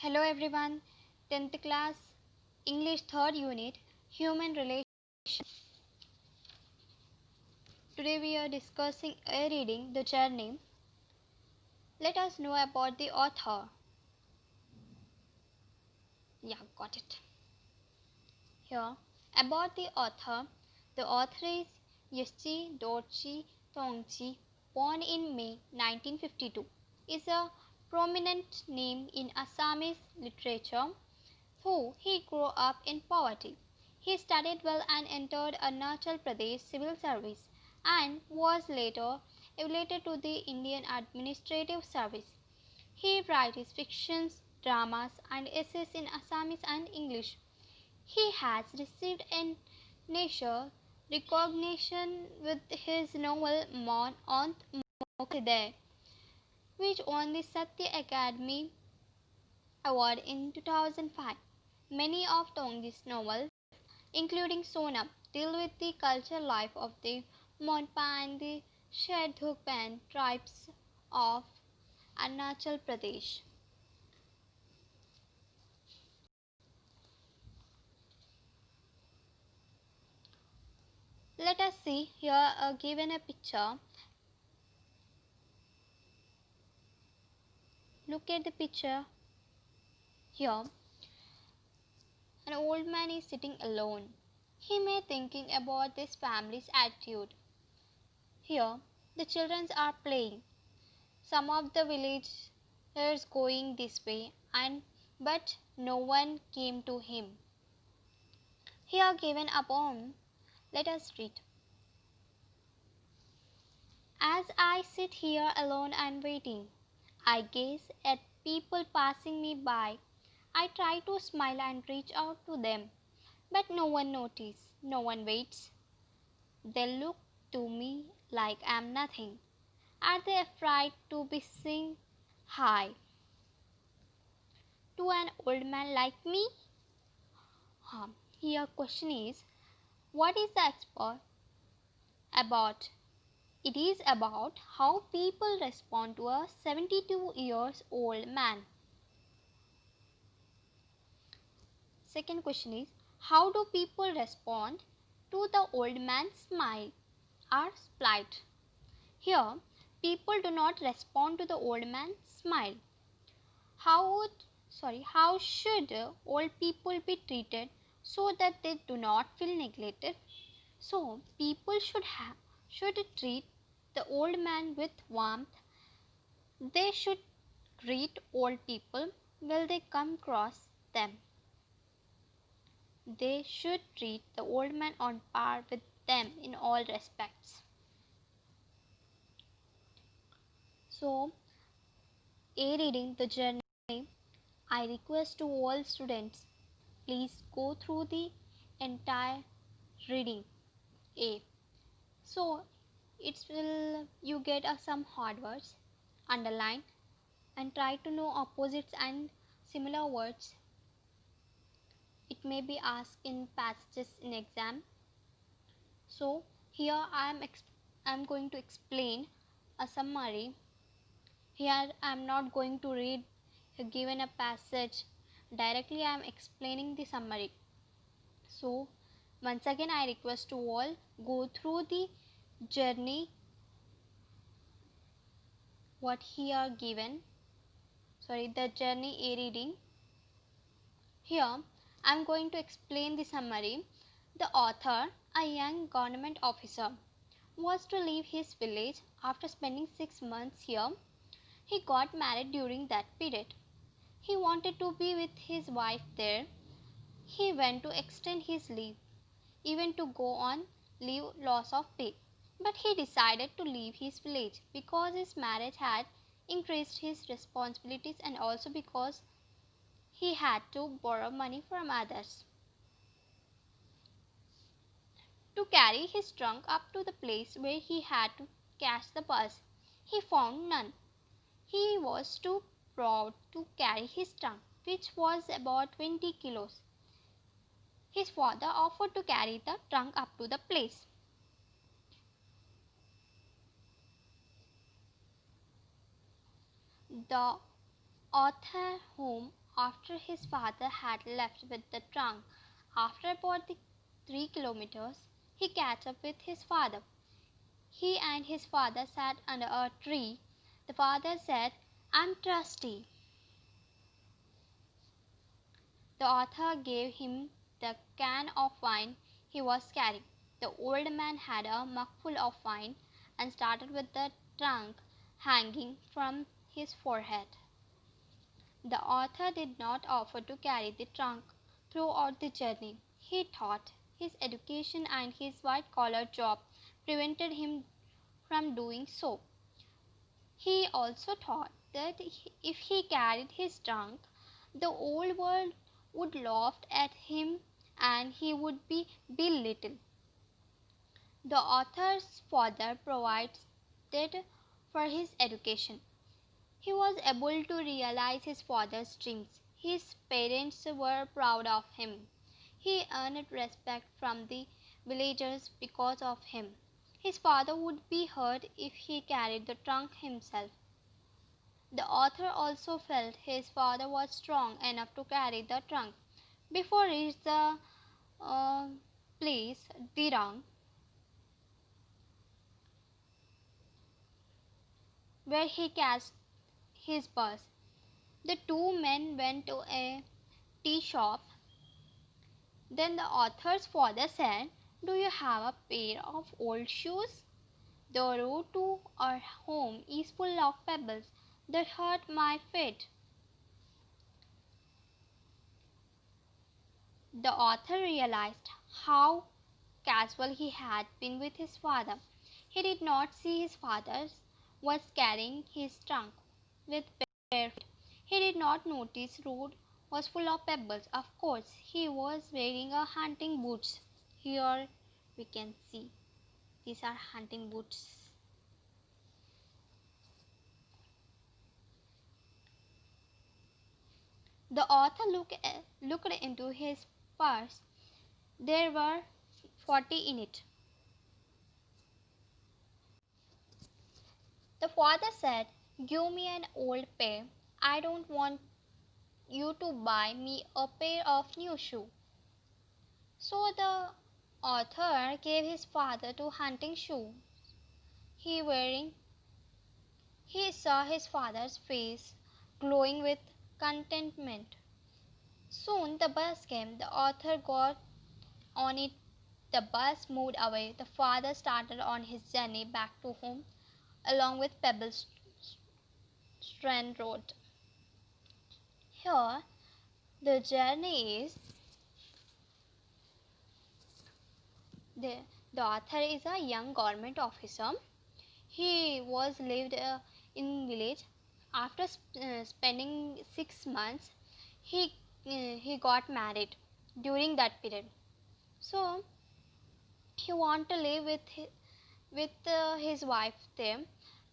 Hello everyone, 10th class English 3rd unit Human Relations. Today we are discussing a reading The Journey. Let us know about the author. Yeah, got it. Here, about the author. The author is Yeschi Dorji Tongji, born in May 1952, is a prominent name in Assamese literature. Though he grew up in poverty, he studied well and entered Arunachal Pradesh civil service and was later elected to the Indian Administrative Service. He writes fictions, dramas, and essays in Assamese and English. He has received national recognition with his novel Mon Aunt Mokhide, which won the Satya Akademi Award in 2005. Many of Tongji's novels, including Sonam, deal with the cultural life of the Monpa and the Sherdukpan tribes of Arunachal Pradesh. Let us see here given a picture. Look at the picture here. An old man is sitting alone. He may thinking about this family's attitude. Here, the children are playing. Some of the villagers going this way, but no one came to him. Here given a poem. Let us read. As I sit here alone and waiting, I gaze at people passing me by. I try to smile and reach out to them, but no one notices, no one waits. They look to me like I'm nothing. Are they afraid to be seen high to an old man like me? Here question is, what is the expert about? It is about how people respond to a 72 years old man. Second question is, how do people respond to the old man's smile or spite? Here, people do not respond to the old man's smile. How should old people be treated so that they do not feel neglected? So, people should treat the old man with warmth. They should greet old people when they come across them. They should treat the old man on par with them in all respects. So, A reading The Journey. I request to all students, please go through the entire reading A. So, it will you get some hard words, underline, and try to know opposites and similar words. It may be asked in passages in exam. So here I am going to explain a summary. Here I am not going to read given a passage directly. I am explaining the summary. So once again I request to all go through the journey what here given. The journey A reading. Here I am going to explain the summary. The author, a young government officer, was to leave his village after spending 6 months here. He got married during that period. He wanted to be with his wife there. He went to extend his leave, even to go on leave loss of pay. But he decided to leave his village because his marriage had increased his responsibilities and also because he had to borrow money from others. To carry his trunk up to the place where he had to cash the bus, he found none. He was too proud to carry his trunk, which was about 20 kilos. His father offered to carry the trunk up to the place. The author whom after his father had left with the trunk. After about 3 kilometers, he catch up with his father. He and his father sat under a tree. The father said, "I'm thirsty." The author gave him the can of wine he was carrying. The old man had a mugful of wine and started with the trunk hanging from his forehead. The author did not offer to carry the trunk throughout the journey. He thought his education and his white-collar job prevented him from doing so. He also thought that if he carried his trunk, the old world would laugh at him and he would be belittled. The author's father provided for his education. He was able to realize his father's dreams. His parents were proud of him. He earned respect from the villagers because of him. His father would be hurt if he carried the trunk himself. The author also felt his father was strong enough to carry the trunk. Before reaching the place, Dirang, where he cast his bus, the two men went to a tea shop. Then the author's father said, "Do you have a pair of old shoes? The road to our home is full of pebbles that hurt my feet." The author realized how casual he had been with his father. He did not see his father was carrying his trunk with bare feet. He did not notice road was full of pebbles. Of course, he was wearing a hunting boots. Here we can see these are hunting boots. The author looked into his purse. There were 40 in it. The father said, "Give me an old pair. I don't want you to buy me a pair of new shoes." So the author gave his father two hunting shoes. He saw his father's face glowing with contentment. Soon the bus came. The author got on it. The bus moved away. The father started on his journey back to home along with Pebble Strand Road. Here, the journey is the, the author is a young government officer. He was lived in village. After spending 6 months, he got married during that period. So he want to live with his wife there,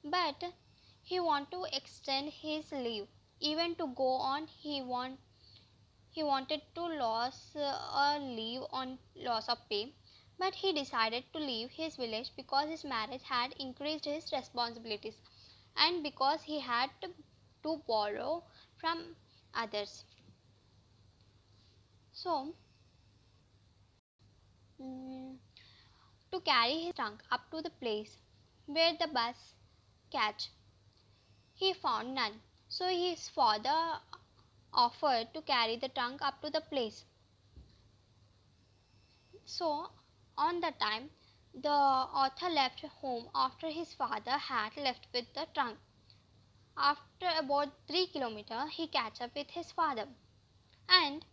but he want to extend his leave. Even to go on, he wanted to lose a leave on loss of pay, but he decided to leave his village because his marriage had increased his responsibilities and because he had to borrow from others. So, to carry his trunk up to the place where the bus catch, he found none. So his father offered to carry the trunk up to the place. So on the time, the author left home after his father had left with the trunk. After about 3 kilometers, he catch up with his father, and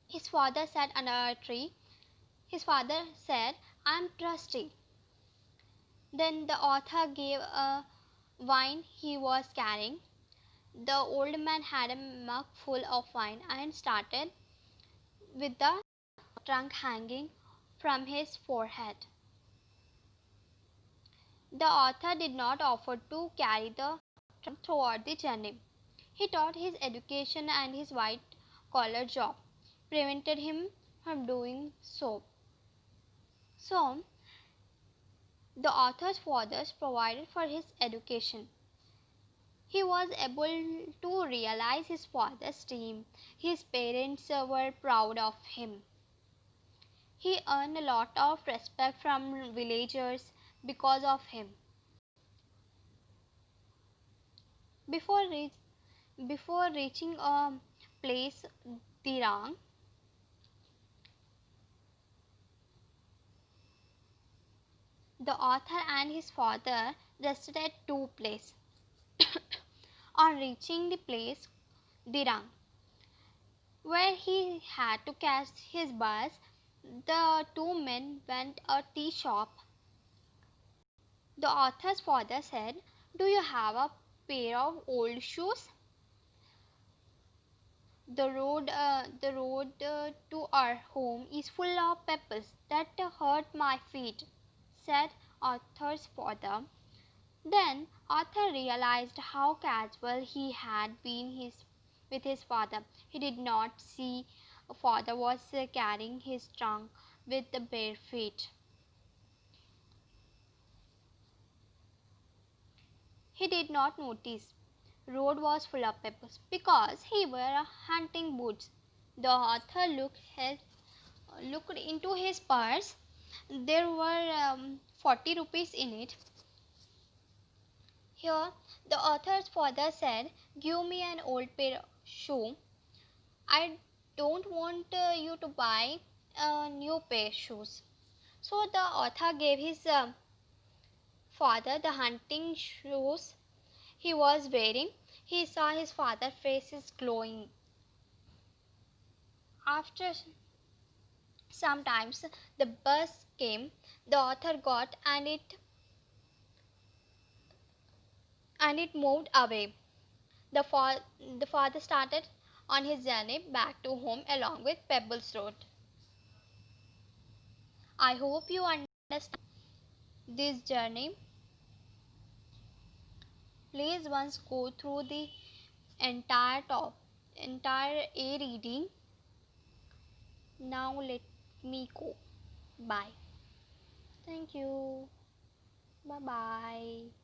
his father sat under a tree. His father said, "I'm thirsty." Then the author gave a wine he was carrying. The old man had a mug full of wine and started with the trunk hanging from his forehead. The author did not offer to carry the trunk throughout the journey. He thought his education and his white-collar job prevented him from doing so. So, the author's fathers provided for his education. He was able to realize his father's dream. His parents were proud of him. He earned a lot of respect from villagers because of him. Before, reach, Before reaching a place, Dirang, the author and his father rested at two places. On reaching the place, Dirang, where he had to catch his bus, the two men went a tea shop. The author's father said, "Do you have a pair of old shoes? The road to our home is full of pebbles that hurt my feet," said Arthur's father. Then Arthur realized how casual he had been with his father. He did not see father was carrying his trunk with the bare feet. He did not notice road was full of pebbles because he wore hunting boots. The author looked into his purse. There were 40 rupees in it. Here, the author's father said, "Give me an old pair of shoe. I don't want you to buy a new pair of shoes." So the author gave his father the hunting shoes he was wearing. He saw his father's face is glowing. After sometimes the bus came, the author got and it moved away. The father started on his journey back to home along with Pebbles Road. I hope you understand this journey. Please once go through the entire A reading. Now let me go. Bye. Thank you. Bye bye.